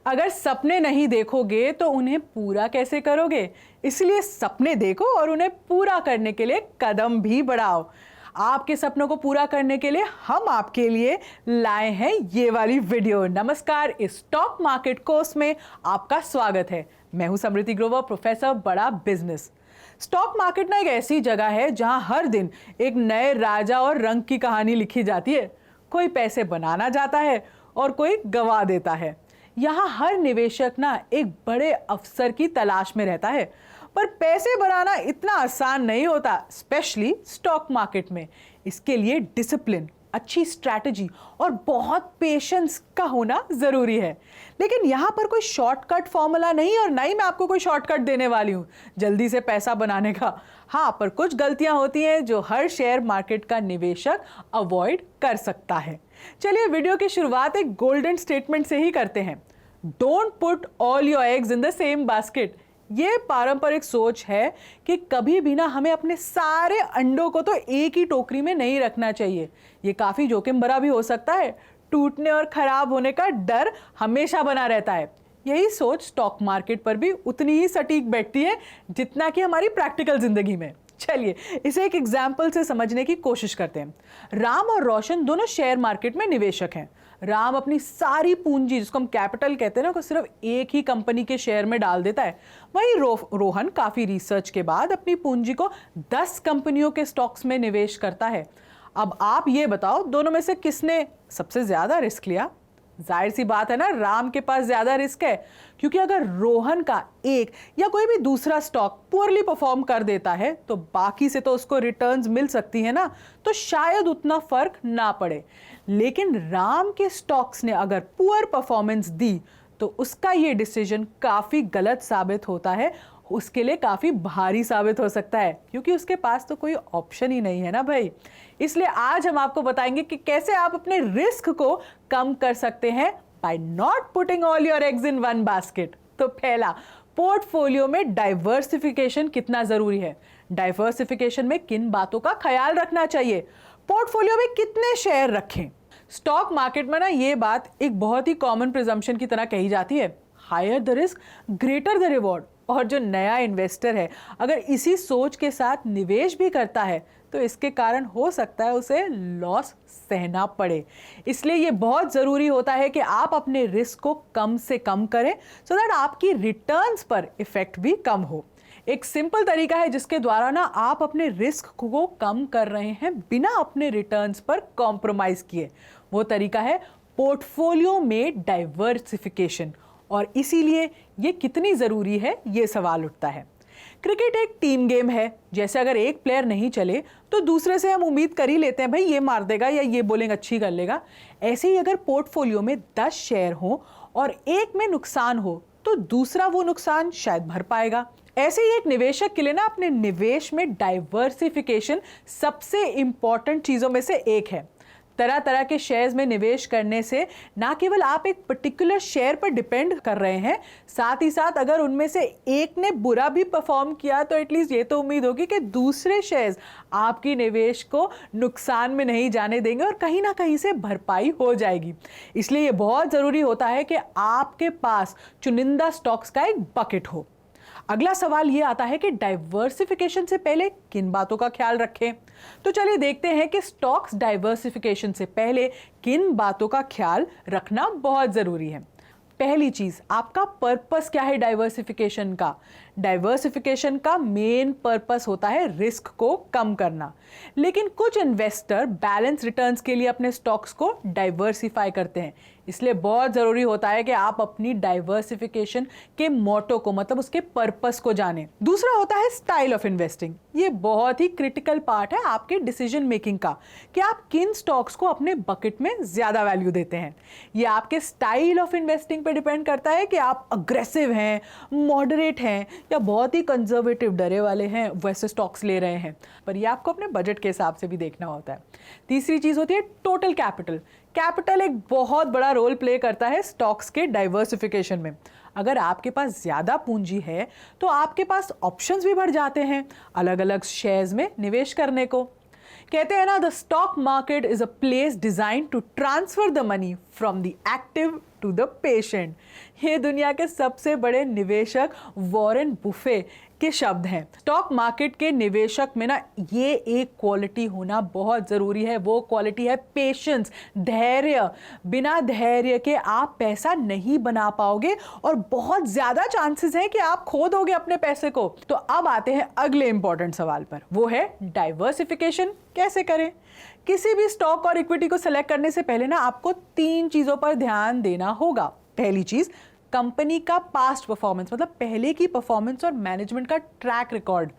अगर सपने नहीं देखोगे तो उन्हें पूरा कैसे करोगे? इसलिए सपने देखो और उन्हें पूरा करने के लिए कदम भी बढ़ाओ। आपके सपनों को पूरा करने के लिए हम आपके लिए लाए हैं ये वाली वीडियो। नमस्कार, इस स्टॉक मार्केट कोर्स में आपका स्वागत है। मैं हूं समृति ग्रोवर, प्रोफेसर बड़ा बिजनेस। स्टॉक मार्केट ना एक ऐसी जगह है जहां हर दिन एक नए राजा और रंग की कहानी लिखी जाती है। कोई पैसे बनाना चाहता है और कोई गवा देता है। यहाँ हर निवेशक ना एक बड़े अवसर की तलाश में रहता है, पर पैसे बनाना इतना आसान नहीं होता, स्पेशली स्टॉक मार्केट में। इसके लिए डिसिप्लिन, अच्छी स्ट्रैटेजी और बहुत पेशेंस का होना जरूरी है। लेकिन यहाँ पर कोई शॉर्टकट फॉर्मूला नहीं, और ना ही मैं आपको कोई शॉर्टकट देने वाली हूँ जल्दी से पैसा बनाने का। हाँ, पर कुछ गलतियां होती हैं जो हर शेयर मार्केट का निवेशक अवॉइड कर सकता है। चलिए वीडियो की शुरुआत एक गोल्डन स्टेटमेंट से ही करते हैं। Don't put all your eggs in the same basket. ये पारंपरिक सोच है कि कभी भी ना हमें अपने सारे अंडों को तो एक ही टोकरी में नहीं रखना चाहिए। ये काफी जोखिम भरा भी हो सकता है। टूटने और खराब होने का डर हमेशा बना रहता है। यही सोच स्टॉक मार्केट पर भी उतनी ही सटीक बैठती है जितना कि हमारी प्रैक्टिकल जिंदगी में। चलिए इसे एक एग्जाम्पल से समझने की कोशिश करते हैं। राम और रोशन दोनों शेयर मार्केट में निवेशक हैं। राम अपनी सारी पूंजी, जिसको हम कैपिटल कहते हैं ना, को सिर्फ एक ही कंपनी के शेयर में डाल देता है। वहीं रोहन काफी रिसर्च के बाद अपनी पूंजी को 10 कंपनियों के स्टॉक्स में निवेश करता है। अब आप ये बताओ, दोनों में से किसने सबसे ज्यादा रिस्क लिया? जाहिर सी बात है ना, राम के पास ज्यादा रिस्क है, क्योंकि अगर रोहन का एक या कोई भी दूसरा स्टॉक पुअरली परफॉर्म कर देता है तो बाकी से तो उसको रिटर्न्स मिल सकती है ना, तो शायद उतना फर्क ना पड़े। लेकिन राम के स्टॉक्स ने अगर पुअर परफॉर्मेंस दी तो उसका ये डिसीजन काफी गलत साबित होता है, उसके लिए काफी भारी साबित हो सकता है, क्योंकि उसके पास तो कोई ऑप्शन ही नहीं है ना भाई। इसलिए आज हम आपको बताएंगे कि कैसे आप अपने रिस्क को कम कर सकते हैं by not putting all your eggs in one basket. तो पहला, पोर्टफोलियो में डाइवर्सिफिकेशन कितना जरूरी है। डाइवर्सिफिकेशन में किन बातों का ख्याल रखना चाहिए? पोर्टफोलियो में कितने शेयर रखें? स्टॉक मार्केट में ना ये बात एक बहुत ही कॉमन प्रिजम्पशन की तरह कही जाती है, higher the risk greater the reward. और जो नया इन्वेस्टर है अगर इसी सोच के साथ निवेश भी करता है तो इसके कारण हो सकता है उसे लॉस सहना पड़े। इसलिए ये बहुत ज़रूरी होता है कि आप अपने रिस्क को कम से कम करें, सो दैट आपकी रिटर्न्स पर इफेक्ट भी कम हो। एक सिंपल तरीका है जिसके द्वारा ना आप अपने रिस्क को कम कर रहे हैं बिना अपने रिटर्न्स पर कॉम्प्रोमाइज़ किए। वो तरीका है पोर्टफोलियो में डाइवर्सिफिकेशन। और इसीलिए ये कितनी ज़रूरी है, ये सवाल उठता है। क्रिकेट एक टीम गेम है। जैसे अगर एक प्लेयर नहीं चले तो दूसरे से हम उम्मीद कर ही लेते हैं भाई ये मार देगा या ये बॉलिंग अच्छी कर लेगा। ऐसे ही अगर पोर्टफोलियो में 10 शेयर हो और एक में नुकसान हो तो दूसरा वो नुकसान शायद भर पाएगा। ऐसे ही एक निवेशक के लिए ना अपने निवेश में डाइवर्सिफिकेशन सबसे इंपॉर्टेंट चीज़ों में से एक है। तरह तरह के शेयर्स में निवेश करने से ना केवल आप एक पर्टिकुलर शेयर पर डिपेंड कर रहे हैं, साथ ही साथ अगर उनमें से एक ने बुरा भी परफॉर्म किया तो एटलीस्ट ये तो उम्मीद होगी कि दूसरे शेयर्स आपकी निवेश को नुकसान में नहीं जाने देंगे और कहीं ना कहीं से भरपाई हो जाएगी। इसलिए ये बहुत ज़रूरी होता है कि आपके पास चुनिंदा स्टॉक्स का एक बकेट हो। अगला सवाल ये आता है कि डाइवर्सिफिकेशन से पहले किन बातों का ख्याल रखें। तो चलिए देखते हैं कि स्टॉक्स डाइवर्सिफिकेशन से पहले किन बातों का ख्याल रखना बहुत ज़रूरी है। पहली चीज़, आपका पर्पस क्या है डाइवर्सिफिकेशन का? डाइवर्सिफिकेशन का मेन पर्पस होता है रिस्क को कम करना। लेकिन कुछ इन्वेस्टर बैलेंस रिटर्न्स के लिए अपने स्टॉक्स को डाइवर्सिफाई करते हैं। इसलिए बहुत ज़रूरी होता है कि आप अपनी डाइवर्सिफिकेशन के मोटो को, मतलब उसके पर्पस को जानें। दूसरा होता है स्टाइल ऑफ इन्वेस्टिंग। ये बहुत ही क्रिटिकल पार्ट है आपके डिसीजन मेकिंग का, कि आप किन स्टॉक्स को अपने बकेट में ज़्यादा वैल्यू देते हैं। ये आपके स्टाइल ऑफ इन्वेस्टिंग पे डिपेंड करता है कि आप अग्रेसिव हैं, मॉडरेट हैं या बहुत ही कंजर्वेटिव डरे वाले हैं वैसे स्टॉक्स ले रहे हैं। पर ये आपको अपने बजट के हिसाब से भी देखना होता है। तीसरी चीज़ होती है टोटल कैपिटल। कैपिटल एक बहुत बड़ा रोल प्ले करता है स्टॉक्स के डाइवर्सिफिकेशन में। अगर आपके पास ज़्यादा पूंजी है तो आपके पास ऑप्शंस भी बढ़ जाते हैं अलग अलग शेयर्स में निवेश करने को। कहते हैं ना, the stock market is a place design to transfer the money from the active to the patient. ये दुनिया के सबसे बड़े निवेशक वॉरेन बुफे के शब्द हैं। स्टॉक मार्केट के निवेशक में ना ये एक क्वालिटी होना बहुत ज़रूरी है। वो क्वालिटी है पेशेंस, धैर्य। बिना धैर्य के आप पैसा नहीं बना पाओगे और बहुत ज़्यादा चांसेस हैं कि आप खो दोगे अपने पैसे को। तो अब आते हैं अगले इंपॉर्टेंट सवाल पर, वो है डाइवर्सिफिकेशन कैसे करें। किसी भी स्टॉक और इक्विटी को सेलेक्ट करने से पहले ना आपको 3 चीज़ों पर ध्यान देना होगा। पहली चीज़, कंपनी का पास्ट परफॉर्मेंस, मतलब पहले की परफॉर्मेंस और मैनेजमेंट का ट्रैक रिकॉर्ड।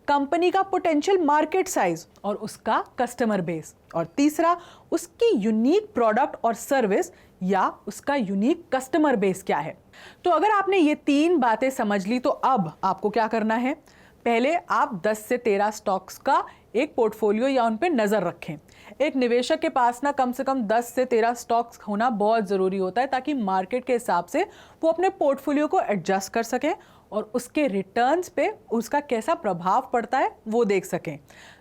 कंपनी का पोटेंशियल मार्केट साइज और उसका कस्टमर बेस। और तीसरा, उसकी यूनिक प्रोडक्ट और सर्विस या उसका यूनिक कस्टमर बेस क्या है। तो अगर आपने ये 3 बातें समझ ली तो अब आपको क्या करना है। पहले आप 10 से 13 स्टॉक्स का एक पोर्टफोलियो या उन पे नज़र रखें। एक निवेशक के पास ना कम से कम 10 से 13 स्टॉक्स होना बहुत ज़रूरी होता है ताकि मार्केट के हिसाब से वो अपने पोर्टफोलियो को एडजस्ट कर सकें और उसके रिटर्न्स पे उसका कैसा प्रभाव पड़ता है वो देख सकें।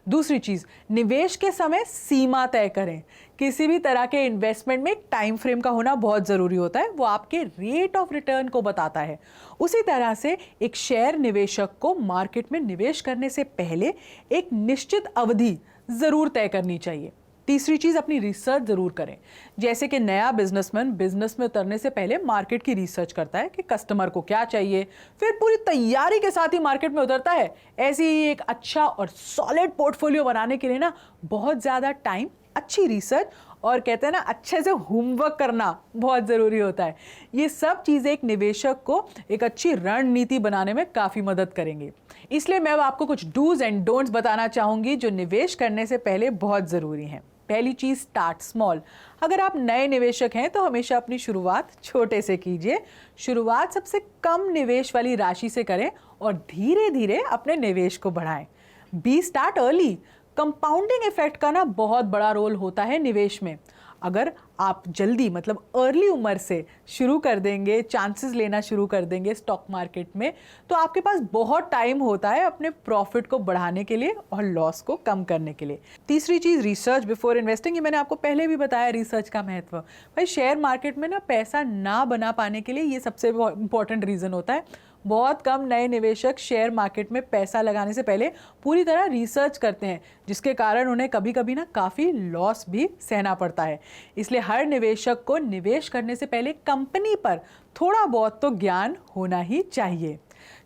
दूसरी चीज़, निवेश के समय सीमा तय करें। किसी भी तरह के इन्वेस्टमेंट में एक टाइम फ्रेम का होना बहुत ज़रूरी होता है, वो आपके रेट ऑफ रिटर्न को बताता है। उसी तरह से एक शेयर निवेशक को मार्केट में निवेश करने से पहले एक निश्चित अवधि ज़रूर तय करनी चाहिए। तीसरी चीज़, अपनी रिसर्च ज़रूर करें। जैसे कि नया बिजनेसमैन बिजनेस में उतरने से पहले मार्केट की रिसर्च करता है कि कस्टमर को क्या चाहिए, फिर पूरी तैयारी के साथ ही मार्केट में उतरता है। ऐसे ही एक अच्छा और सॉलिड पोर्टफोलियो बनाने के लिए ना बहुत ज़्यादा टाइम, अच्छी रिसर्च और कहते हैं ना अच्छे से होमवर्क करना बहुत ज़रूरी होता है। ये सब चीज़ें एक निवेशक को एक अच्छी रणनीति बनाने में काफ़ी मदद करेंगे। इसलिए मैं अब आपको कुछ डूज एंड डोंट्स बताना चाहूँगी जो निवेश करने से पहले बहुत ज़रूरी हैं। पहली चीज़, स्टार्ट स्मॉल। अगर आप नए निवेशक हैं तो हमेशा अपनी शुरुआत छोटे से कीजिए। शुरुआत सबसे कम निवेश वाली राशि से करें और धीरे धीरे अपने निवेश को बढ़ाएं। Be start early. Compounding effect का ना बहुत बड़ा रोल होता है निवेश में। अगर आप जल्दी मतलब अर्ली उम्र से शुरू कर देंगे, चांसेस लेना शुरू कर देंगे स्टॉक मार्केट में, तो आपके पास बहुत टाइम होता है अपने प्रॉफिट को बढ़ाने के लिए और लॉस को कम करने के लिए। तीसरी चीज़, रिसर्च बिफोर इन्वेस्टिंग। ये मैंने आपको पहले भी बताया रिसर्च का महत्व। भाई शेयर मार्केट में ना पैसा ना बना पाने के लिए ये सबसे इंपॉर्टेंट रीज़न होता है। बहुत कम नए निवेशक शेयर मार्केट में पैसा लगाने से पहले पूरी तरह रिसर्च करते हैं, जिसके कारण उन्हें कभी कभी ना काफ़ी लॉस भी सहना पड़ता है। इसलिए हर निवेशक को निवेश करने से पहले कंपनी पर थोड़ा बहुत तो ज्ञान होना ही चाहिए।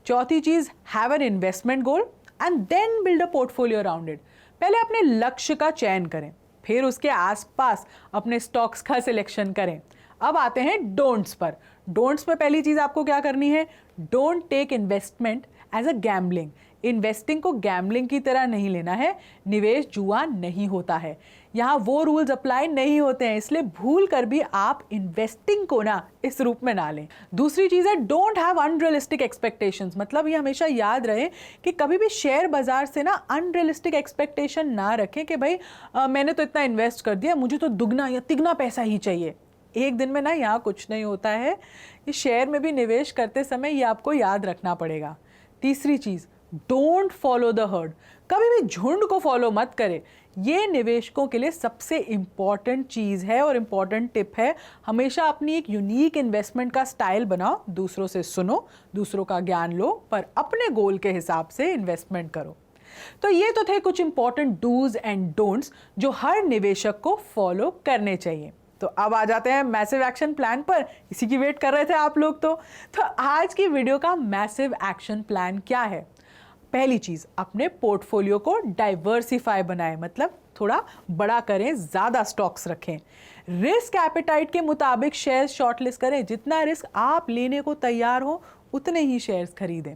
चौथी चीज़, have an investment goal and then build a portfolio around it. पहले अपने लक्ष्य का चयन करें, फिर उसके आसपास अपने स्टॉक्स का सिलेक्शन करें। अब आते हैं डोंट्स पर। डोंट्स में पहली चीज़ आपको क्या करनी है, don't take investment as a gambling. Investing को गैम्बलिंग की तरह नहीं लेना है। निवेश जुआ नहीं होता है, यहाँ वो रूल्स अप्लाई नहीं होते हैं, इसलिए भूल कर भी आप इन्वेस्टिंग को ना इस रूप में ना लें। दूसरी चीज़ है, डोंट हैव अनरियलिस्टिक एक्सपेक्टेशंस। मतलब ये हमेशा याद रहे कि कभी भी शेयर बाजार से ना अनरियलिस्टिक एक्सपेक्टेशन ना रखें कि भाई मैंने तो इतना इन्वेस्ट कर दिया, मुझे तो दुगना या तिगना पैसा ही चाहिए। एक दिन में ना यहाँ कुछ नहीं होता है। ये शेयर में भी निवेश करते समय ये आपको याद रखना पड़ेगा। तीसरी चीज़, डोंट फॉलो द हर्ड। कभी भी झुंड को फॉलो मत करें। ये निवेशकों के लिए सबसे इम्पॉर्टेंट चीज़ है और इम्पॉर्टेंट टिप है। हमेशा अपनी एक यूनिक इन्वेस्टमेंट का स्टाइल बनाओ, दूसरों से सुनो, दूसरों का ज्ञान लो, पर अपने गोल के हिसाब से इन्वेस्टमेंट करो। तो ये तो थे कुछ इंपॉर्टेंट डूज एंड डोंट्स जो हर निवेशक को फॉलो करने चाहिए। तो अब आ जाते हैं मैसिव एक्शन प्लान पर। इसी की वेट कर रहे थे आप लोग तो आज की वीडियो का मैसिव एक्शन प्लान क्या है। पहली चीज़, अपने पोर्टफोलियो को डाइवर्सिफाई बनाएं, मतलब थोड़ा बड़ा करें, ज़्यादा स्टॉक्स रखें। रिस्क एपेटाइट के मुताबिक शेयर्स शॉर्टलिस्ट करें। जितना रिस्क आप लेने को तैयार हो उतने ही शेयर्स खरीदें।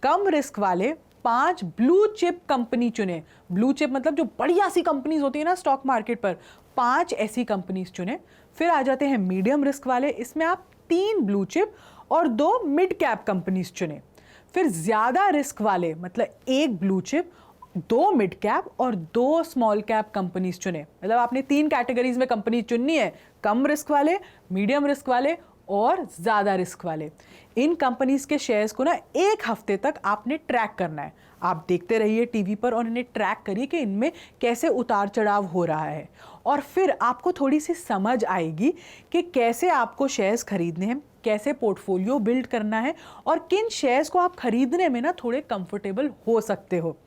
कम रिस्क वाले 5 ब्लू चिप कंपनी चुने। ब्लू चिप मतलब जो बढ़िया सी कंपनीज होती है ना स्टॉक मार्केट पर, 5 ऐसी कंपनीज चुने। फिर आ जाते हैं मीडियम रिस्क वाले, इसमें आप 3 ब्लू चिप और 2 मिड कैप कंपनीज चुने। फिर ज़्यादा रिस्क वाले मतलब 1 ब्लू चिप, 2 मिड कैप और 2 स्मॉल कैप कंपनीज चुने। मतलब आपने 3 कैटेगरीज में कंपनी चुननी है, कम रिस्क वाले, मीडियम रिस्क वाले और ज़्यादा रिस्क वाले। इन कंपनीज के शेयर्स को ना 1 हफ्ते तक आपने ट्रैक करना है। आप देखते रहिए टीवी पर और इन्हें ट्रैक करिए कि इनमें कैसे उतार चढ़ाव हो रहा है, और फिर आपको थोड़ी सी समझ आएगी कि कैसे आपको शेयर्स खरीदने हैं, कैसे पोर्टफोलियो बिल्ड करना है और किन शेयर्स को आप खरीदने में ना थोड़े कंफर्टेबल हो सकते हो।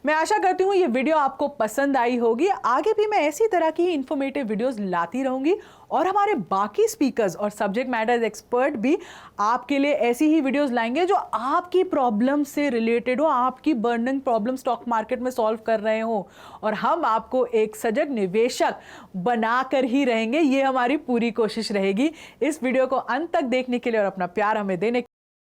मैं आशा करती हूँ ये वीडियो आपको पसंद आई होगी। आगे भी मैं ऐसी तरह की इंफॉर्मेटिव वीडियोस लाती रहूँगी और हमारे बाकी स्पीकर्स और सब्जेक्ट मैटर एक्सपर्ट भी आपके लिए ऐसी ही वीडियोस लाएंगे जो आपकी प्रॉब्लम से रिलेटेड हो, आपकी बर्निंग प्रॉब्लम स्टॉक मार्केट में सॉल्व कर रहे हो, और हम आपको एक सजग निवेशक बनाकर ही रहेंगे। ये हमारी पूरी कोशिश रहेगी। इस वीडियो को अंत तक देखने के लिए और अपना प्यार हमें देने